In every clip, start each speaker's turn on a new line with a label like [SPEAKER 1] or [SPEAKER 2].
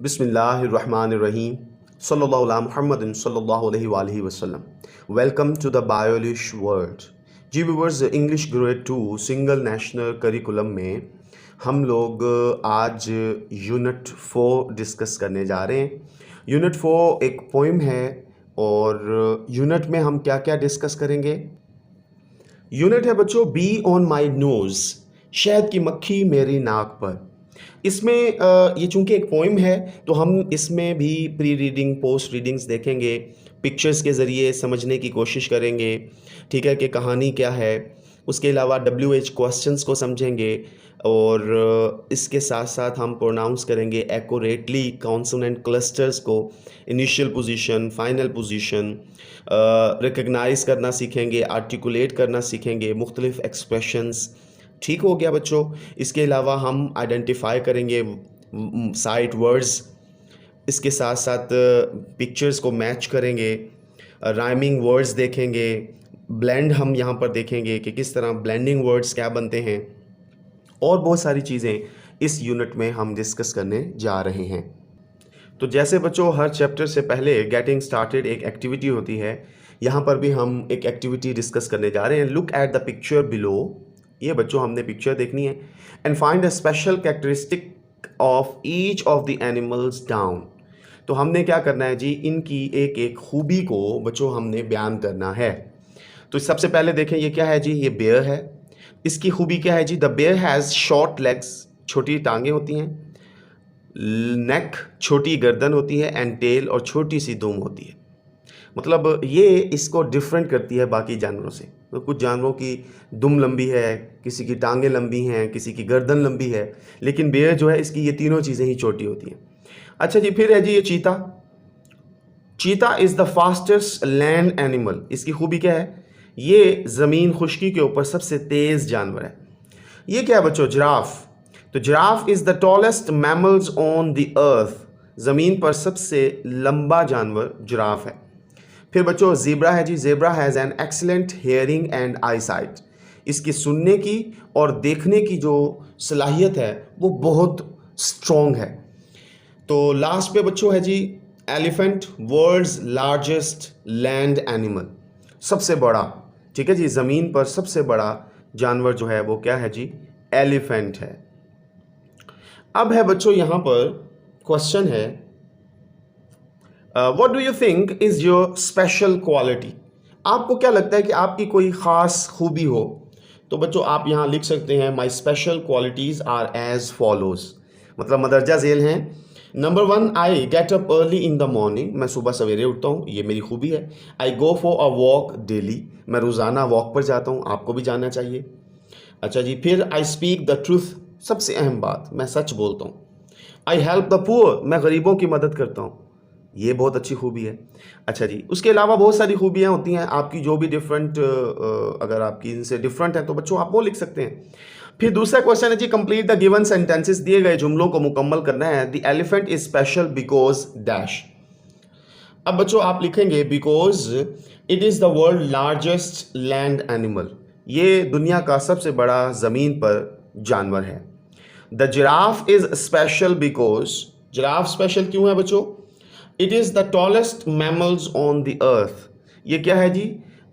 [SPEAKER 1] Bismillahirrahmanirrahim. Sallallahu ala Muhammadin sallallahu alaihi wasallam. Welcome to the Biolish world. जी viewers, English grade 2 single national curriculum में हम लोग आज unit 4 discuss करने जा रहे हैं। यूनिट 4 एक पोइम है और यूनिट में हम क्या क्या डिस्कस करेंगे। यूनिट है बच्चों बी ऑन माई नोज़, शहद की मक्खी मेरी नाक पर। इसमें ये चूंकि एक पोइम है तो हम इसमें भी प्री रीडिंग पोस्ट रीडिंग्स देखेंगे, पिक्चर्स के ज़रिए समझने की कोशिश करेंगे, ठीक है, कि कहानी क्या है। उसके अलावा WH क्वेश्चंस को समझेंगे और इसके साथ साथ हम प्रोनाउंस करेंगे एक्यूरेटली कॉन्सोनेंट क्लस्टर्स को, initial position, final position, recognise करना सीखेंगे, आर्टिकुलेट करना सीखेंगे, मुख्तलिफ एक्सप्रेशंस। ठीक हो गया बच्चों। इसके अलावा हम आइडेंटिफाई करेंगे साइट वर्ड्स, इसके साथ साथ पिक्चर्स को मैच करेंगे, राइमिंग वर्ड्स देखेंगे, ब्लेंड हम यहाँ पर देखेंगे कि किस तरह ब्लेंडिंग वर्ड्स क्या बनते हैं, और बहुत सारी चीज़ें इस यूनिट में हम डिस्कस करने जा रहे हैं। तो जैसे बच्चों हर चैप्टर से पहले गेटिंग स्टार्टेड एक एक्टिविटी होती है, यहाँ पर भी हम एक एक्टिविटी डिस्कस करने जा रहे हैं। Look at the picture below. ये बच्चों हमने पिक्चर देखनी है। And find a special characteristic of each of the animals down. तो हमने क्या करना है जी, इनकी एक एक खूबी को बच्चों हमने बयान करना है। तो सबसे पहले देखें ये क्या है जी, ये बेयर है। इसकी खूबी क्या है जी, the bear has short legs, छोटी टांगें होती हैं, नेक, छोटी गर्दन होती है, एंड टेल, और छोटी सी दुम होती है। मतलब ये इसको डिफरेंट करती है बाकी जानवरों से। तो कुछ जानवरों की दुम लंबी है, किसी की टांगें लंबी हैं, किसी की गर्दन लंबी है, लेकिन बेयर जो है इसकी ये तीनों चीज़ें ही छोटी होती हैं। अच्छा जी, फिर है जी ये चीता। चीता is the fastest land animal. इसकी खूबी क्या है, ये ज़मीन खुश्की के ऊपर सबसे तेज़ जानवर है। ये क्या है बच्चों, जिराफ। तो giraffe is the tallest mammals on the earth. ज़मीन पर सबसे लंबा जानवर जिराफ है। फिर बच्चों ज़ेब्रा है जी। Zebra has an excellent hearing and eyesight. इसकी सुनने की और देखने की जो सलाहियत है वो बहुत स्ट्रॉन्ग है। तो लास्ट पे बच्चों है जी elephant, world's largest land animal, सबसे बड़ा, ठीक है जी, ज़मीन पर सबसे बड़ा जानवर जो है वो क्या है जी, एलिफेंट है। अब है बच्चों यहाँ पर क्वेश्चन है, what do you think is your special quality. आपको क्या लगता है कि आपकी कोई ख़ास खूबी हो। तो बच्चों आप यहाँ लिख सकते हैं my special qualities are as follows, मतलब मदरजा झेल हैं। Number 1, I get up early in the morning, मैं सुबह सवेरे उठता हूँ, ये मेरी खूबी है। I go for a walk daily, मैं रोज़ाना वॉक पर जाता हूँ, आपको भी जाना चाहिए। अच्छा जी, फिर आई स्पीक द ट्रूथ, सबसे अहम बात, मैं सच बोलता हूँ। आई हेल्प द पुअर, मैं गरीबों की मदद करता हूँ, ये बहुत अच्छी खूबी है। अच्छा जी, उसके अलावा बहुत सारी खूबियाँ होती हैं आपकी जो भी डिफरेंट, अगर आपकी इनसे डिफरेंट है तो बच्चों आप वो लिख सकते हैं। फिर दूसरा क्वेश्चन है जी, कंप्लीट द गिवन सेंटेंसेस, दिए गए जुमलों को मुकम्मल करना है। The elephant is special because dash. अब बच्चों आप लिखेंगे because it is the world largest land animal, ये दुनिया का सबसे बड़ा ज़मीन पर जानवर है। The giraffe is special because, giraffe special क्यों है बच्चों, it is the tallest mammals on the earth, ये क्या है जी,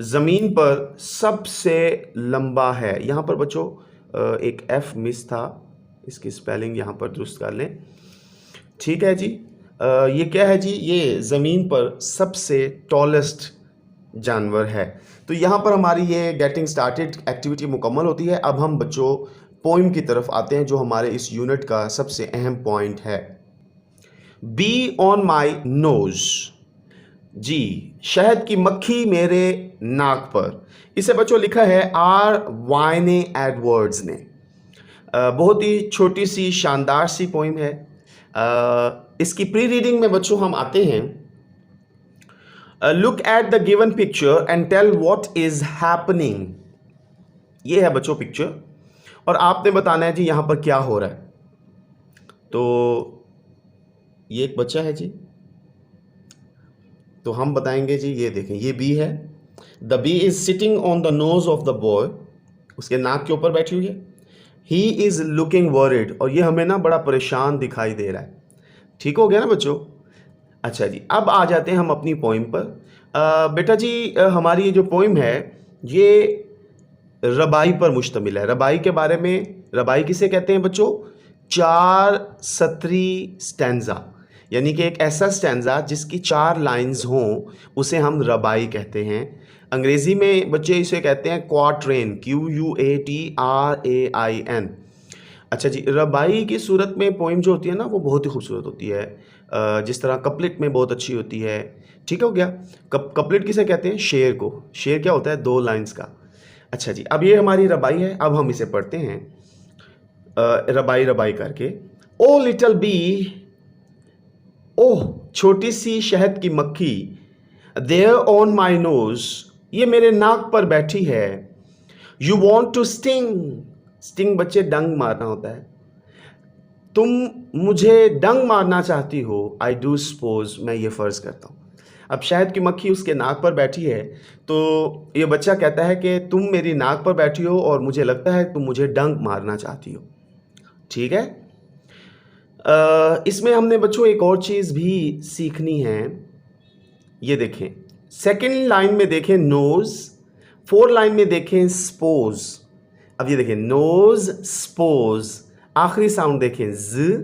[SPEAKER 1] ज़मीन पर सबसे लंबा है। यहाँ पर बच्चों एक F मिस था, इसकी स्पेलिंग यहाँ पर दुरुस्त कर लें, ठीक है जी। ये क्या है जी, ये ज़मीन पर सबसे टॉलेस्ट जानवर है। तो यहाँ पर हमारी ये गेटिंग स्टार्टेड एक्टिविटी मुकम्मल होती है। अब हम बच्चों पोइम की तरफ आते हैं जो हमारे इस यूनिट का सबसे अहम पॉइंट है। बी ऑन माई नोज, जी शहद की मक्खी मेरे नाक पर। इसे बच्चों लिखा है R. वाइने एडवर्ड्स ने। बहुत ही छोटी सी शानदार सी पोइम है। इसकी प्री रीडिंग में बच्चों हम आते हैं। Look at the given picture and tell what is happening. ये है बच्चों पिक्चर और आपने बताना है जी यहाँ पर क्या हो रहा है। तो ये एक बच्चा है जी, तो हम बताएंगे जी, ये देखें ये बी है। The bee is sitting on the nose of the boy, उसके नाक के ऊपर बैठी हुई है। ही इज़ लुकिंग वरिड, और ये हमें ना बड़ा परेशान दिखाई दे रहा है। ठीक हो गया ना बच्चों? अच्छा जी, अब आ जाते हैं हम अपनी पोइम पर। बेटा जी, हमारी ये जो पोइम है ये रबाई पर मुश्तमिल है। रबाई के बारे में, रबाई किसे कहते हैं बच्चों? 4 सत्री स्टैंजा, यानी कि एक ऐसा स्टैंजा जिसकी 4 लाइंस हों उसे हम रबाई कहते हैं। अंग्रेज़ी में बच्चे इसे कहते हैं क्वाट्रेन, QUATRAIN। अच्छा जी, रबाई की सूरत में पोइम जो होती है ना वो बहुत ही खूबसूरत होती है। जिस तरह कपलेट में बहुत अच्छी होती है। ठीक हो गया? कपलेट किसे कहते हैं? शेर को। शेर क्या होता है? 2 लाइंस का। अच्छा जी, अब ये हमारी रबाई है। अब हम इसे पढ़ते हैं रबाई रबाई करके। ओ लिटल बी, ओह छोटी सी शहद की मक्खी, देयर ऑन माई नोज, ये मेरे नाक पर बैठी है। You want to sting, sting बच्चे डंग मारना होता है। तुम मुझे डंग मारना चाहती हो, आई डू सपोज, मैं ये फ़र्ज़ करता हूँ। अब शहद की मक्खी उसके नाक पर बैठी है, तो ये बच्चा कहता है कि तुम मेरी नाक पर बैठी हो और मुझे लगता है तुम मुझे डंग मारना चाहती हो। ठीक है? इसमें हमने बच्चों एक और चीज़ भी सीखनी है। ये देखें, सेकंड लाइन में देखें नोज़, 4 लाइन में देखें स्पोज़। अब ये देखें नोज़ स्पोज़, आखिरी साउंड देखें ज,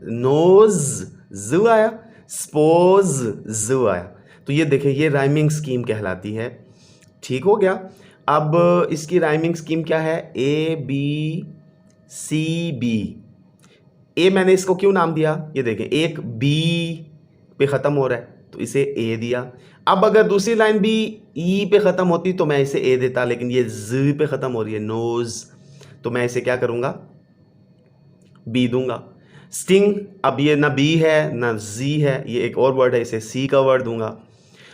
[SPEAKER 1] नोज़ ज आया, स्पोज़ ज आया। तो ये देखें, ये राइमिंग स्कीम कहलाती है। ठीक हो गया? अब इसकी राइमिंग स्कीम क्या है? ABCB। ए मैंने इसको क्यों नाम दिया? ये देखें, एक बी पे ख़त्म हो रहा है तो इसे ए दिया। अब अगर दूसरी लाइन भी ई पे ख़त्म होती तो मैं इसे ए देता, लेकिन ये ज पे ख़त्म हो रही है, नोज़, तो मैं इसे क्या करूँगा? बी दूंगा। स्टिंग, अब ये ना बी है ना जी है, ये एक और वर्ड है, इसे सी का वर्ड दूंगा।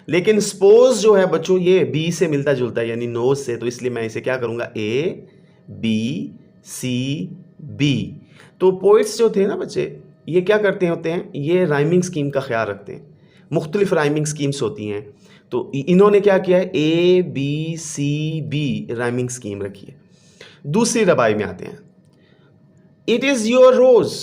[SPEAKER 1] लेकिन स्पोज जो है बच्चों ये बी से मिलता जुलता है, यानी नोज से, तो इसलिए मैं इसे क्या करूँगा? A B C B। तो पोइट्स जो थे ना बच्चे, ये क्या करते होते हैं? ये राइमिंग स्कीम का ख्याल रखते हैं। मुख्तलिफ राइमिंग स्कीम्स होती हैं, तो इन्होंने क्या किया है? ABCB राइमिंग स्कीम रखी है। दूसरी रबाई में आते हैं। इट इज़ योर रोज़,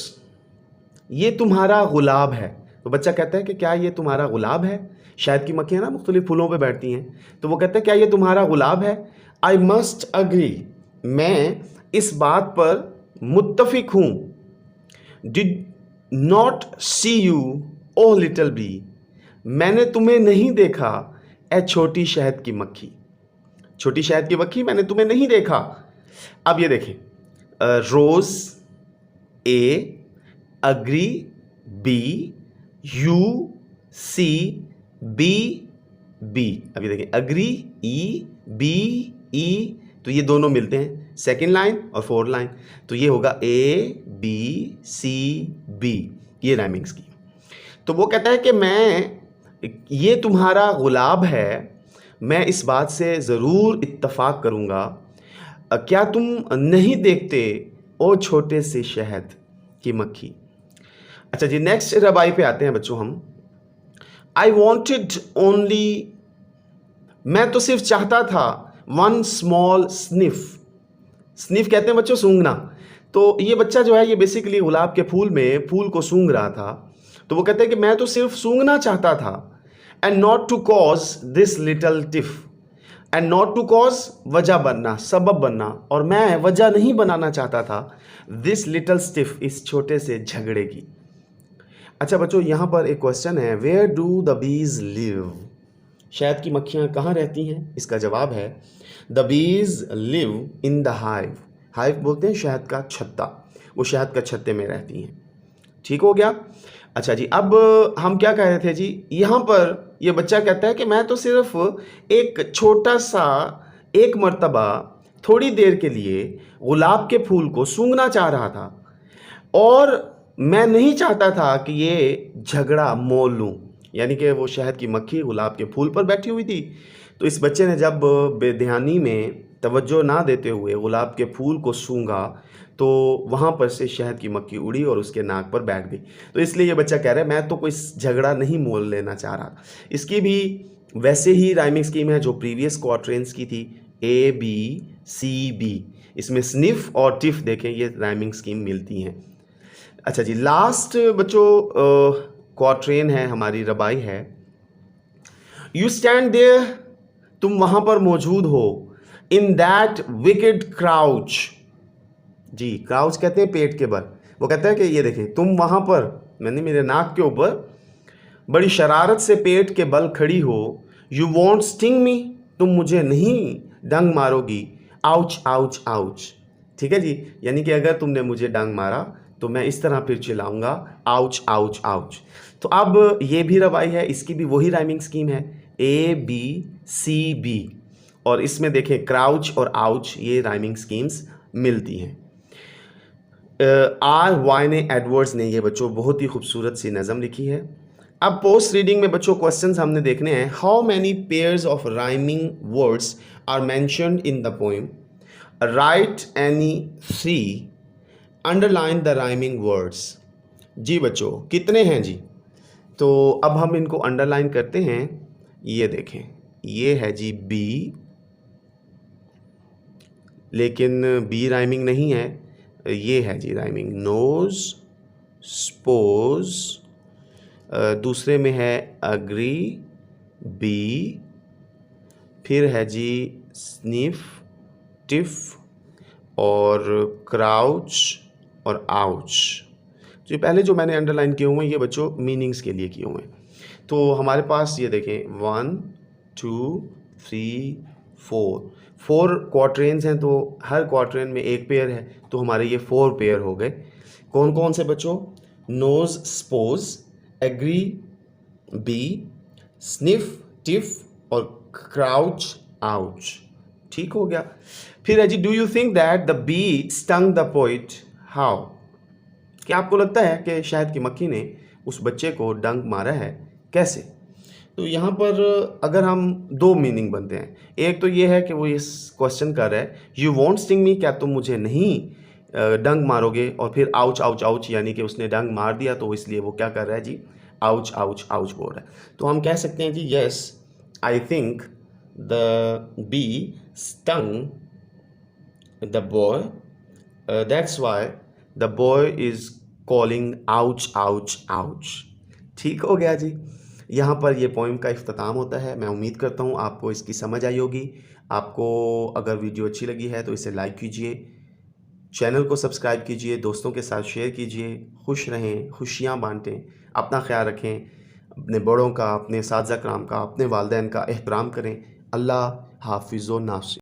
[SPEAKER 1] ये तुम्हारा गुलाब है। तो बच्चा कहता है कि क्या ये तुम्हारा गुलाब है? शहद की मक्खियाँ ना मुख्तलिफ फूलों पे बैठती हैं, तो वो कहते हैं क्या ये तुम्हारा गुलाब है? आई मस्ट अग्री, मैं इस बात पर मुत्तफिक हूँ। Did not see you O little bee, मैंने तुम्हें नहीं देखा ए छोटी शहद की मक्खी। छोटी शहद की मक्खी, मैंने तुम्हें नहीं देखा। अब ये देखें, रोज़ A, agree B, you C, bee B. अभी देखिए, अग्री ई, बी ई, तो ये दोनों मिलते हैं, सेकेंड लाइन और 4th लाइन, तो ये होगा ए बी सी बी, ये राइमिंग स्कीम। तो वो कहता है कि मैं, ये तुम्हारा गुलाब है, मैं इस बात से ज़रूर इत्तफाक करूँगा, क्या तुम नहीं देखते ओ छोटे से शहद की मक्खी। अच्छा जी, नेक्स्ट रबाई पे आते हैं बच्चों हम। आई वॉन्टेड ओनली, मैं तो सिर्फ चाहता था, वन स्मॉल स्निफ। स्निफ कहते हैं बच्चों सूंघना। तो ये बच्चा जो है ये बेसिकली गुलाब के फूल में फूल को सूंघ रहा था, तो वो कहते हैं कि मैं तो सिर्फ सूंघना चाहता था। And not to cause this little tiff, and not to cause वजह बनना, सबब बनना, और मैं वजह नहीं बनाना चाहता था दिस लिटल स्टिफ, इस छोटे से झगड़े की। अच्छा बच्चों, यहाँ पर एक क्वेश्चन है, where do the bees live, शहद की मक्खियाँ कहाँ रहती हैं? इसका जवाब है the bees live in the hive. Hive बोलते हैं शहद का छत्ता, वो शहद का छत्ते में रहती हैं। ठीक हो गया? अच्छा जी, अब हम क्या कह रहे थे जी, यहाँ पर ये बच्चा कहता है कि मैं तो सिर्फ एक छोटा सा, एक मर्तबा, थोड़ी देर के लिए गुलाब के फूल को सूंघना चाह रहा था, और मैं नहीं चाहता था कि ये झगड़ा मोल लूँ, यानी कि वो शहद की मक्खी गुलाब के फूल पर बैठी हुई थी, तो इस बच्चे ने जब बेध्यानी में तवज्जो ना देते हुए गुलाब के फूल को सूंघा, तो वहाँ पर से शहद की मक्खी उड़ी और उसके नाक पर बैठ गई। तो इसलिए ये बच्चा कह रहा है मैं तो कोई झगड़ा नहीं मोल लेना चाह रहा। इसकी भी वैसे ही राइमिंग स्कीम है जो प्रीवियस क्वार्ट्रेंस की थी, ए बी सी बी। इसमें स्निफ और टिफ देखें, ये राइमिंग स्कीम मिलती हैं। अच्छा जी, लास्ट बच्चों क्वाट्रेन है, हमारी रबाई है। यू स्टैंड देयर, तुम वहां पर मौजूद हो, इन दैट विकेड क्राउच। जी, क्राउच कहते हैं पेट के बल। वो कहता है कि ये देखें, तुम वहां पर, मैंने मेरे नाक के ऊपर बड़ी शरारत से पेट के बल खड़ी हो। यू वॉन्ट स्टिंग मी, तुम मुझे नहीं डंग मारोगी। Ouch ouch ouch. ठीक है जी, यानी कि अगर तुमने मुझे डंग मारा तो मैं इस तरह फिर चिल्लाऊंगा, आउच आउच आउच। तो अब ये भी रवाई है, इसकी भी वही राइमिंग स्कीम है, ए बी सी बी, और इसमें देखें क्राउच और आउच ये राइमिंग स्कीम्स मिलती हैं। आर वाइन एडवर्ड्स ने ये बच्चों बहुत ही खूबसूरत सी नज़म लिखी है। अब पोस्ट रीडिंग में बच्चों क्वेश्चंस हमने देखने हैं। How many pairs of rhyming words are mentioned in the poem, write any 3, underline the rhyming words. जी बच्चों, कितने हैं जी? तो अब हम इनको अंडरलाइन करते हैं। ये देखें, ये है जी बी, लेकिन बी राइमिंग नहीं है, ये है जी राइमिंग, नोज, स्पोज, दूसरे में है अग्री, बी, फिर है जी स्निफ, टिफ, और क्राउच और आउच। जो पहले जो मैंने अंडरलाइन किए हुए हैं ये बच्चों मीनिंग्स के लिए किए हुए हैं। तो हमारे पास ये देखें 1 2 3 4 क्वार्ट्रेन्स हैं, तो हर क्वार्ट्रेन में एक पेयर है, तो हमारे ये 4 पेयर हो गए। कौन कौन से बच्चों? Nose, suppose, agree, bee, sniff, tiff और क्राउच, आउच। ठीक हो गया। फिर है जी, do you think that the bee stung the poet, how? क्या आपको लगता है कि शहद की मक्खी ने उस बच्चे को डंक मारा है, कैसे? तो यहाँ पर अगर हम 2 मीनिंग बनते हैं। एक तो ये है कि वो इस क्वेश्चन कर रहा है, यू वॉन्ट स्टिंग मी, क्या तुम मुझे नहीं डंक मारोगे? और फिर आउच आउच आउच, यानी कि उसने डंक मार दिया, तो इसलिए वो क्या कर रहा है जी, आउच आउच आउच बोल रहा है। तो हम कह सकते हैं जी, yes I think the bee stung the boy, that's why the boy is calling ouch ouch ouch. ठीक हो गया जी। यहाँ पर ये पोइम का इख्तिताम होता है। मैं उम्मीद करता हूँ आपको इसकी समझ आई होगी। आपको अगर वीडियो अच्छी लगी है तो इसे लाइक कीजिए, चैनल को सब्सक्राइब कीजिए, दोस्तों के साथ शेयर कीजिए। खुश रहें, खुशियाँ बांटें, अपना ख्याल रखें, अपने बड़ों का, अपने साथी कराम का, अपने वालिदैन का एहतराम करें। अल्लाह हाफिज़ व नासिर।